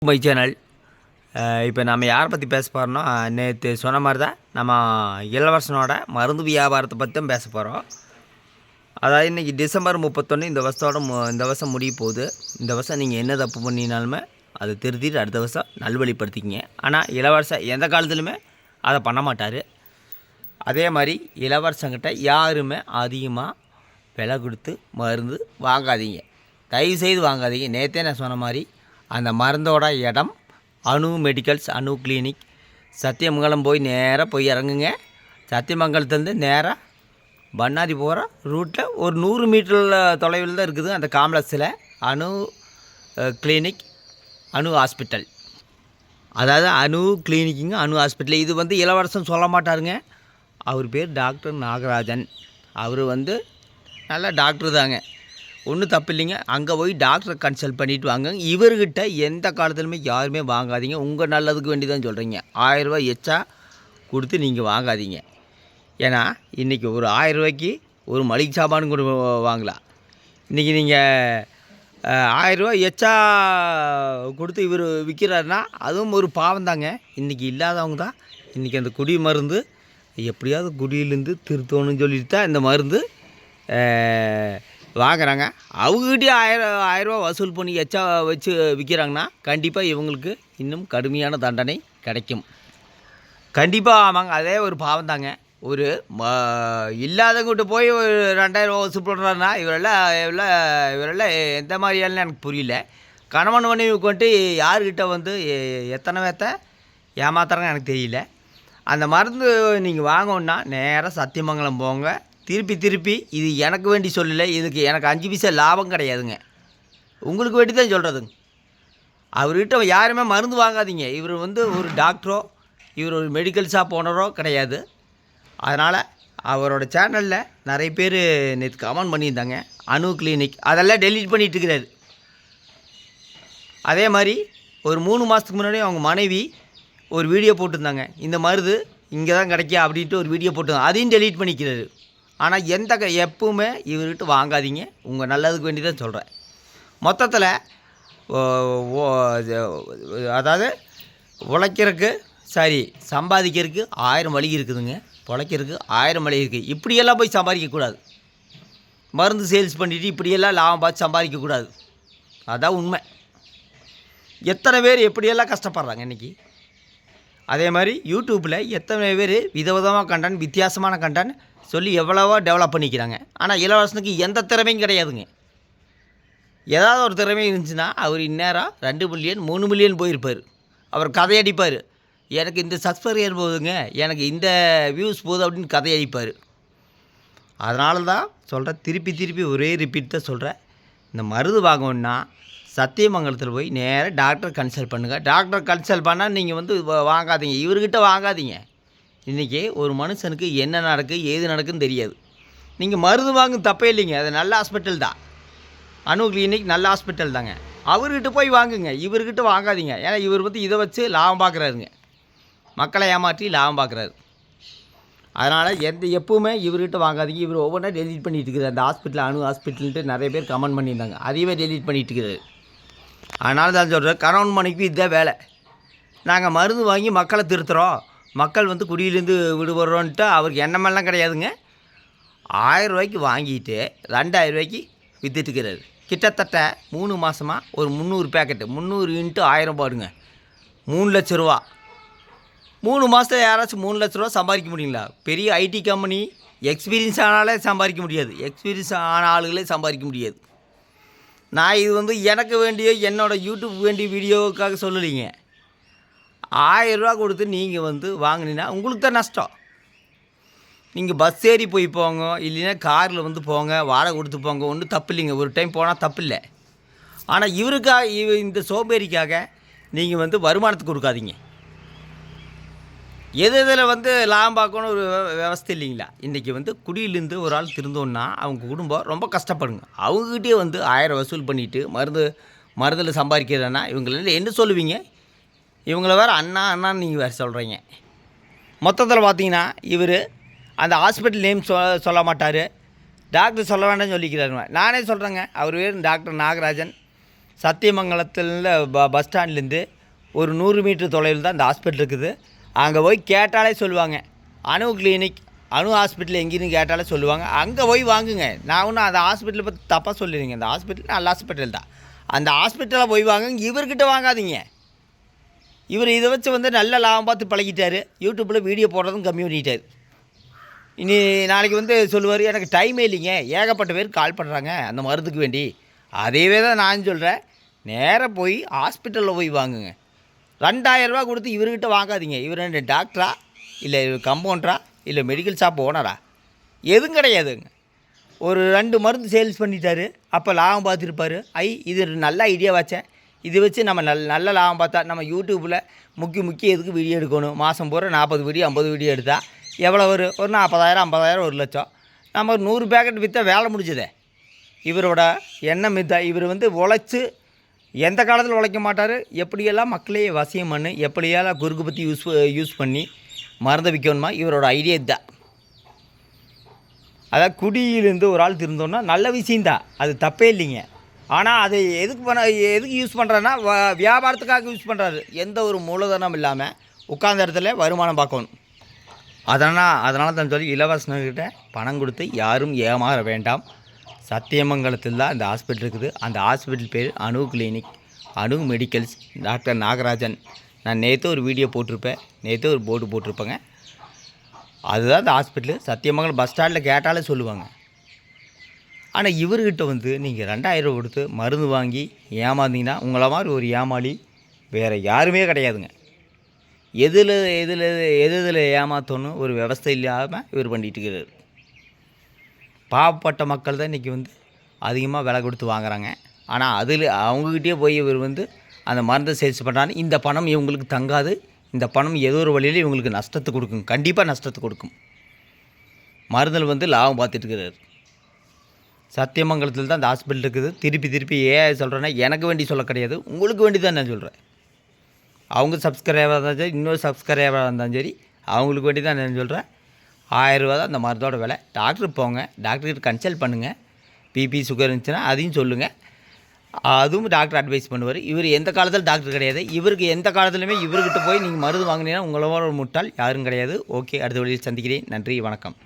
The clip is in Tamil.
My channel. இப்போ நம்ம யாரை பற்றி பேச போகிறோம்னா, நேற்று சொன்ன மாதிரி தான் நம்ம இளவரசனோட மருந்து வியாபாரத்தை பற்றி தான் பேச போகிறோம். அதாவது இன்றைக்கி டிசம்பர் 31 இந்த வருஷம் முடிய போகுது. இந்த வருஷம் நீங்கள் என்ன தப்பு பண்ணினாலுமே அதை திருத்திட்டு அடுத்த வருஷம் நல்வழிப்படுத்திக்கிங்க. ஆனால் இளவரசன் எந்த காலத்துலையுமே அதை பண்ண மாட்டார். அதே மாதிரி இளவரசங்கிட்ட யாருமே அதிகமாக விலை கொடுத்து மருந்து வாங்காதீங்க, தயவுசெய்து வாங்காதீங்க. நேற்றே நான் சொன்ன மாதிரி அந்த மருந்தோட இடம் அணு மெடிக்கல்ஸ், அணு கிளினிக், சத்தியமங்கலம் நேராக போய் இறங்குங்க. சத்தியமங்கலத்துலேருந்து நேராக பண்ணாரி போகிற ரூட்டில் ஒரு 100 மீட்டர் தொலைவில் தான் இருக்குது அந்த காம்ப்ளெக்ஸில் அணு கிளினிக், அணு ஹாஸ்பிட்டல். அதாவது அணு கிளினிக்குங்க, அணு ஹாஸ்பிட்டல். இது இளவரசன் சொல்ல மாட்டாருங்க. அவர் பேர் டாக்டர் நாகராஜன். அவர் நல்ல டாக்டர் தாங்க, ஒன்றும் தப்பு இல்லைங்க. அங்கே போய் டாக்டரை கன்சல்ட் பண்ணிவிட்டு வாங்க. இவர்கிட்ட எந்த காலத்துலையுமே யாருமே வாங்காதீங்க. உங்கள் நல்லதுக்கு வேண்டி தான் சொல்கிறீங்க. 1000 ரூபாய் எச்சா கொடுத்து நீங்கள் வாங்காதீங்க. ஏன்னா இன்றைக்கி ஒரு 1000 ரூபாய்க்கு ஒரு மளிகை சாமானு கூட வாங்கலாம். இன்றைக்கி நீங்கள் 1000 ரூபாய் எச்சா கொடுத்து இவர் விற்கிறாருன்னா அதுவும் ஒரு பாவம் தாங்க. இன்றைக்கி இல்லாதவங்க தான் இன்றைக்கி அந்த குடி மருந்து எப்படியாவது குடியிலேருந்து திருத்தணும்னு சொல்லிட்டு தான் இந்த மருந்து வாங்குறாங்க. அவங்ககிட்டே 1000 ரூபா வசூல் பண்ணி எச்சா வச்சு விற்கிறாங்கன்னா கண்டிப்பாக இவங்களுக்கு இன்னும் கடுமையான தண்டனை கிடைக்கும். கண்டிப்பாக ஆமாங்க, அதே ஒரு பாவம் தாங்க. ஒரு இல்லாதவங்கிட்ட போய் ஒரு 2000 ரூபா வசூல் பண்ணுறாருன்னா இவரெல்லாம் எந்த மாதிரியாலும் எனக்கு புரியல. கணவன் மனைவி கொண்டு யார்கிட்ட எத்தனை பேர்த்த ஏமாத்துறாங்க எனக்கு தெரியல. அந்த மருந்து நீங்கள் வாங்கணுன்னா நேராக சத்தியமங்கலம் போங்க. திருப்பி இது எனக்கு வேண்டி சொல்லலை, இதுக்கு எனக்கு 5 பைசா லாபம் கிடையாதுங்க, உங்களுக்கு வேண்டி தான் சொல்கிறதுங்க. அவர்கிட்ட யாருமே மருந்து வாங்காதீங்க. இவர் ஒரு டாக்டரோ இவர் ஒரு மெடிக்கல் ஷாப் ஓனரோ கிடையாது. அதனால் அவரோட சேனலில் நிறைய பேர் நேற்று கமெண்ட் பண்ணியிருந்தாங்க அணு கிளினிக், அதெல்லாம் டெலீட் பண்ணிகிட்டு இருக்கிறாரு. அதே மாதிரி ஒரு 3 மாதத்துக்கு முன்னாடி அவங்க மனைவி ஒரு வீடியோ போட்டிருந்தாங்க, இந்த மருந்து இங்கே தான் கிடைக்கா அப்படின்ட்டு ஒரு வீடியோ போட்டுருந்தாங்க, அதையும் டெலீட் பண்ணிக்கிறாரு. ஆனால் எப்பவுமே இவர்கிட்ட வாங்காதீங்க, உங்கள் நல்லதுக்கு வேண்டி தான் சொல்கிறேன். மொத்தத்தில் அதாவது உழைக்கிறதுக்கு சம்பாதிக்கிறதுக்கு 1000 வழி இருக்குதுங்க, பிழைக்கிறதுக்கு 1000 வழி இருக்குது. இப்படியெல்லாம் போய் சம்பாதிக்கக்கூடாது. மருந்து சேல்ஸ் பண்ணிவிட்டு இப்படியெல்லாம் லாபம் பார்த்து சம்பாதிக்கக்கூடாது. அதுதான் உண்மை. எத்தனை பேர் எப்படியெல்லாம் கஷ்டப்படுறாங்க இன்றைக்கி. அதே மாதிரி யூடியூப்பில் எத்தனை பேர் விதவிதமாக கண்டென்ட், வித்தியாசமான கண்டென்ட் சொல்லி எவ்வளவோ டெவலப் பண்ணிக்கிறாங்க. ஆனால் இளவரசனுக்கு எந்த திறமையும் கிடையாதுங்க. ஏதாவது ஒரு திறமை இருந்துச்சுன்னா அவர் இந்நேரம் 2 மில்லியன் 3 மில்லியன் போயிருப்பார். அவர் கதையடிப்பார், எனக்கு இந்த சப்ஸ்கிரைபர் போகுதுங்க, எனக்கு இந்த வியூஸ் போகுது அப்படின்னு கதையடிப்பார். அதனால தான் சொல்கிறேன், திருப்பி ஒரே ரிப்பீட் தான் சொல்கிறேன். இந்த மருந்து வாங்கணுன்னா சத்தியமங்கலத்தில் போய் நேராக டாக்டர் கன்சல்ட் பண்ணுங்கள். டாக்டர் கன்சல்ட் பண்ணால் நீங்கள் வாங்காதீங்க, இவர்கிட்ட வாங்காதீங்க. இன்றைக்கி ஒரு மனுஷனுக்கு என்ன நடக்குது ஏது நடக்குதுன்னு தெரியாது. நீங்கள் மருந்து வாங்க தப்பே இல்லைங்க, அது நல்ல ஹாஸ்பிட்டல் தான், அணு கிளினிக் நல்ல ஹாஸ்பிட்டல் தாங்க. அவர்கிட்ட போய் வாங்குங்க, இவர்கிட்ட வாங்காதீங்க. ஏன்னா இவர் இதை வச்சு லாபம் பார்க்குறாருங்க, மக்களை ஏமாற்றி லாபம் பார்க்குறாரு. அதனால் எப்பவுமே இவர்கிட்ட வாங்காதீங்க. இவர் ஒவ்வொன்றா டெலீட் பண்ணிகிட்டு இருக்கிறார். அந்த ஹாஸ்பிட்டல் அணு ஹாஸ்பிட்டல்ன்ட்டு நிறைய பேர் கமெண்ட் பண்ணியிருந்தாங்க, அதையவே டெலீட் பண்ணிகிட்டு இருக்கிறாரு. அதனால தான் சொல்கிறேன், கணவன் மனைவிக்கு இதுதான் வேலை. நாங்கள் மருந்து வாங்கி மக்களை திருத்துகிறோம், மக்கள் குடியிலேருந்து விடுபடுறோன்ட்டு அவருக்கு எண்ணமெல்லாம் கிடையாதுங்க. 1000 ரூபாய்க்கு வாங்கிட்டு 2000 ரூபாய்க்கு விற்றுட்டுக்கிறாரு. கிட்டத்தட்ட 3 மாதமாக ஒரு 300 பேக்கெட்டு, 300 × 1000 பாடுங்க, 3 லட்ச ரூபா. 3 மாதத்தில் யாராச்சும் 3 லட்ச ரூபா சம்பாதிக்க முடியுங்களா? பெரிய ஐடி கம்பெனி எக்ஸ்பீரியன்ஸ் ஆனாலே சம்பாதிக்க முடியாது, எக்ஸ்பீரியன்ஸ் ஆன ஆளுகளே சம்பாதிக்க முடியாது. நான் இது எனக்கு வேண்டிய என்னோடய யூடியூப் வேண்டிய வீடியோவுக்காக சொல்லலைங்க. 1000 ரூபா கொடுத்து நீங்கள் வாங்கினீங்கன்னா உங்களுக்கு தான் நஷ்டம். நீங்கள் பஸ் ஏறி போய் போங்க, இல்லைன்னா காரில் போங்க, வாடகை கொடுத்து போங்க, ஒன்றும் தப்பு இல்லைங்க, ஒரு டைம் போனால் தப்பு இல்லை. ஆனால் இந்த சோம்பேறிக்காக நீங்கள் வருமானத்துக்கு கொடுக்காதீங்க. இதில் லாபம் பார்க்கணும் ஒரு விவஸ்தை இல்லைங்களா? இன்றைக்கி குடியிலேருந்து ஒரு ஆள் திருந்தோன்னா அவங்க குடும்பம் ரொம்ப கஷ்டப்படுங்க. அவங்ககிட்டே 1000 வசூல் பண்ணிவிட்டு மருந்தில் சம்பாதிக்கிறேன்னா இவங்கள என்ன சொல்லுவீங்க? இவங்கள வேறு அண்ணான்னு நீங்கள் வேறு சொல்கிறீங்க. மொத்தத்தில் பார்த்தீங்கன்னா இவர் அந்த ஹாஸ்பிட்டல் நேம் சொல்ல மாட்டார், டாக்டர் சொல்ல வேண்டாம்னு சொல்லிக்கிறாருங்க. நானே சொல்கிறேங்க, அவர் பேர் டாக்டர் நாகராஜன். சத்தியமங்கலத்தில் பஸ் ஸ்டாண்ட்லேருந்து ஒரு 100 மீட்டர் தொலைவில் தான் இந்த ஹாஸ்பிட்டல் இருக்குது. அங்கே போய் கேட்டாலே சொல்லுவாங்க, அணு கிளினிக், அணு ஹாஸ்பிட்டல் எங்கேன்னு கேட்டாலே சொல்லுவாங்க. அங்கே போய் வாங்குங்க. நான் ஒன்றும் அந்த ஹாஸ்பிட்டலை பற்றி தப்பாக சொல்லிடுங்க. அந்த ஹாஸ்பிட்டல் நல்ல ஹாஸ்பிட்டல் தான். அந்த ஹாஸ்பிட்டலில் போய் வாங்குங்க, இவர்கிட்ட வாங்காதீங்க. இவர் இதை வச்சு நல்ல லாபம் பார்த்து பழகிட்டார். யூடியூப்பில் வீடியோ போடுறதும் கம்மி பண்ணிட்டார். இனி நாளைக்கு சொல்லுவார், எனக்கு டைமே இல்லைங்க, ஏகப்பட்ட பேர் கால் பண்ணுறாங்க அந்த மருந்துக்கு வேண்டி. அதேவே தான் நான் சொல்கிறேன், நேராக போய் ஹாஸ்பிட்டலில் போய் வாங்குங்க. 2000 ரூபா கொடுத்து இவர்கிட்ட வாங்காதீங்க. இவர் என்ன டாக்டரா, இல்லை கம்பவுண்டரா, இல்லை மெடிக்கல் ஷாப் ஓனரா? எதுவும் கிடையாதுங்க. ஒரு 2 மருந்து சேல்ஸ் பண்ணிட்டாரு, அப்போ லாபம் பார்த்துருப்பார். இது நல்ல ஐடியா வச்சேன், இது வச்சு நம்ம நல்ல லாபம் பார்த்தா நம்ம யூடியூப்பில் முக்கிய எதுக்கு வீடியோ எடுக்கணும்? மாதம் பூரா 40 வீடியோ 50 வீடியோ எடுத்தால் எவ்வளோ ஒரு 40,000 50,000 1 லட்சம். நம்ம ஒரு 100 பேக்கெட் விற்றா வேலை முடிஞ்சதே. இவரோட எண்ணம் இதான். இவர் உழைச்சி எந்த காலத்தில் உழைக்க மாட்டார். எப்படியெல்லாம் மக்களையே வசியம் பண்ணு, எப்படியெல்லாம் குறுக்கு பற்றி யூஸ் பண்ணி மருந்தை விற்கணுமா, இவரோட ஐடியா இதுதான். அதாவது குடியிலேருந்து ஒரு ஆள் திருந்தோன்னா நல்ல விஷயந்தான், அது தப்பே இல்லைங்க. ஆனால் அது எதுக்கு யூஸ் பண்ணுறாருன்னா வியாபாரத்துக்காக யூஸ் பண்ணுறாரு. எந்த ஒரு மூலதனம் இல்லாமல் உட்கார்ந்த இடத்துல வருமானம் பார்க்கணும். அதனால தான் சொல்லி இலவசனர்கிட்ட பணம் கொடுத்து யாரும் ஏமாற வேண்டாம். சத்தியமங்கலத்தில் தான் இந்த ஹாஸ்பிட்டல் இருக்குது. அந்த ஹாஸ்பிட்டல் பேர் அணு கிளினிக், அணு மெடிக்கல்ஸ், டாக்டர் நாகராஜன். நான் நேற்று ஒரு வீடியோ போட்டிருப்பேன், நேற்று ஒரு போர்டு போட்டிருப்பேங்க. அதுதான் இந்த ஹாஸ்பிட்டலு. சத்தியமங்கலம் பஸ் ஸ்டாண்டில் கேட்டாலே சொல்லுவாங்க. ஆனால் இவர்கிட்ட நீங்கள் 2000 கொடுத்து மருந்து வாங்கி ஏமாந்தீங்கன்னா உங்களை மாதிரி ஒரு ஏமாளி வேறு யாருமே கிடையாதுங்க. எதில் ஏமாற்றணும் ஒரு விவஸ்தை இல்லாமல் இவர் பண்ணிகிட்டு இருக்கிறார். பாவப்பட்ட மக்கள் தான் இன்றைக்கி அதிகமாக விலை கொடுத்து வாங்குறாங்க. ஆனால் அவங்கக்கிட்டே போய் இவர் அந்த மருந்தை சேல்ஸ் பண்ணுறாங்க. இந்த பணம் இவங்களுக்கு தங்காது. இந்த பணம் ஏதோ ஒரு வழியில் இவங்களுக்கு நஷ்டத்தை கொடுக்கும், கண்டிப்பாக நஷ்டத்தை கொடுக்கும். மருந்தில் லாபம் பார்த்துட்டு இருக்கிறார். சத்தியமங்கலத்தில் தான் இந்த ஹாஸ்பிட்டல் இருக்குது. திருப்பி ஏன் சொல்கிறேன்னா, எனக்கு வேண்டி சொல்ல கிடையாது, உங்களுக்கு வேண்டி தான் நான் சொல்கிறேன். அவங்க சப்ஸ்கிரைபராக இருந்தாலும் சரி, இன்னொரு சப்ஸ்கிரைபராக இருந்தாலும் சரி, அவங்களுக்கு வேண்டி தான் நான் சொல்கிறேன். 1000 ரூபா தான் அந்த மருந்தோட விலை. டாக்டருக்கு போங்க, டாக்டர்கிட்ட கன்சல்ட் பண்ணுங்கள். பிபி சுகர் இருந்துச்சுன்னா அதையும் சொல்லுங்கள், அதுவும் டாக்டர் அட்வைஸ் பண்ணுவார். இவர் எந்த காலத்தில் டாக்டர் கிடையாது. இவருக்கு எந்த காலத்துலையுமே இவர்கிட்ட போய் நீங்கள் மருந்து வாங்கினீங்கன்னா உங்களோட ஒரு முட்டாள் யாரும் கிடையாது. ஓகே, அடுத்த வழியில் சந்திக்கிறேன். நன்றி, வணக்கம்.